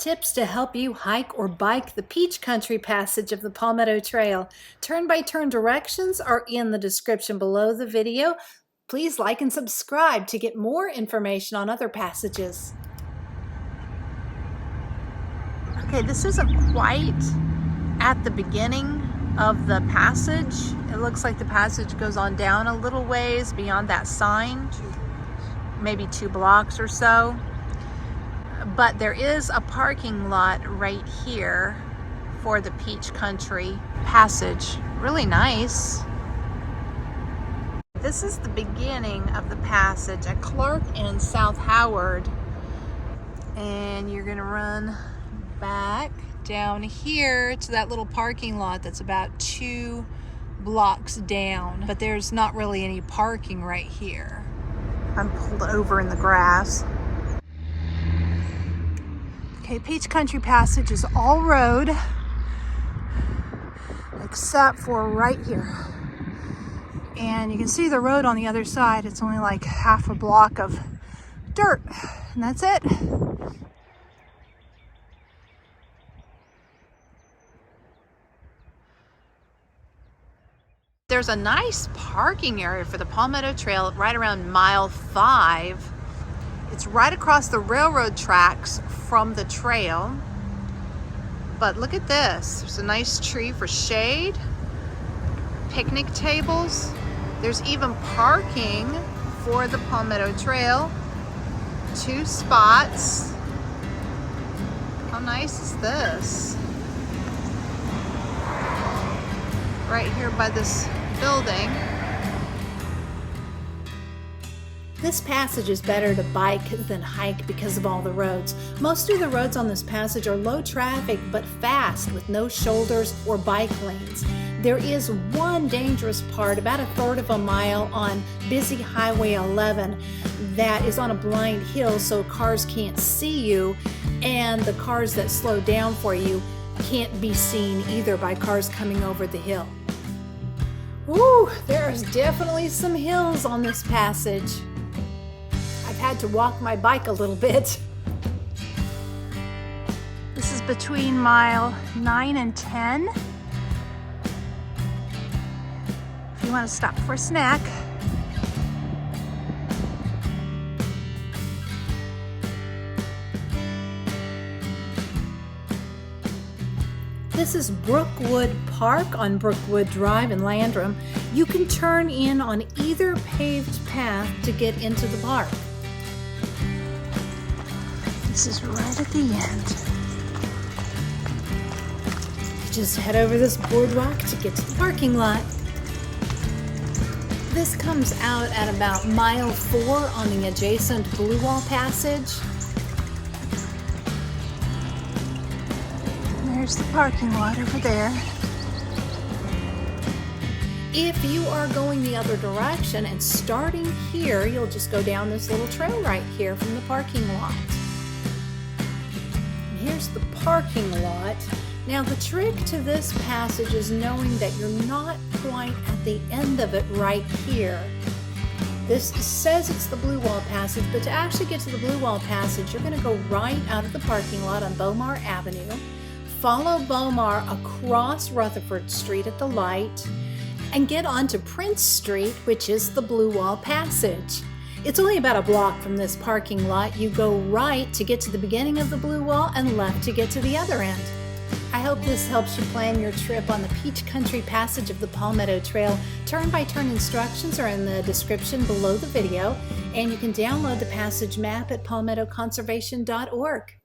Tips to help you hike or bike the Peach Country passage of the Palmetto Trail. Turn-by-turn directions are in the description below the video. Please like and subscribe to get more information on other passages. Okay, this isn't quite at the beginning of the passage. It looks like the passage goes on down a little ways beyond that sign, maybe 2 blocks or so. But there is a parking lot right here for the Peach Country passage. Really nice. This is the beginning of the passage at Clark and South Howard. And you're gonna run back down here to that little parking lot that's about 2 blocks down. But there's not really any parking right here. I'm pulled over in the grass. Okay, Peach Country Passage is all road except for right here. And you can see the road on the other side. It's only like half a block of dirt, and that's it. There's a nice parking area for the Palmetto Trail right around mile 5. It's right across the railroad tracks from the trail. But look at this. There's a nice tree for shade, picnic tables. There's even parking for the Palmetto Trail. 2 spots. How nice is this? Right here by this building. This passage is better to bike than hike because of all the roads. Most of the roads on this passage are low traffic but fast with no shoulders or bike lanes. There is one dangerous part about 1/3 of a mile on busy Highway 11 that is on a blind hill so cars can't see you, and the cars that slow down for you can't be seen either by cars coming over the hill. Woo, there's definitely some hills on this passage. I've had to walk my bike a little bit. This is between mile 9 and 10. If you want to stop for a snack. This is Brookwood Park on Brookwood Drive in Landrum. You can turn in on either paved path to get into the park. This is right at the end. You just head over this boardwalk to get to the parking lot. This comes out at about mile 4 on the adjacent Blue Wall Passage. There's the parking lot over there. If you are going the other direction and starting here, you'll just go down this little trail right here from the parking lot. And here's the parking lot. Now the trick to this passage is knowing that you're not quite at the end of it right here. This says it's the Blue Wall Passage, but to actually get to the Blue Wall Passage, you're going to go right out of the parking lot on Bomar Avenue. Follow Bomar across Rutherford Street at the light and get onto Prince Street, which is the Blue Wall Passage. It's only about a block from this parking lot. You go right to get to the beginning of the Blue Wall and left to get to the other end. I hope this helps you plan your trip on the Peach Country passage of the Palmetto Trail. Turn-by-turn instructions are in the description below the video, and you can download the passage map at palmettoconservation.org.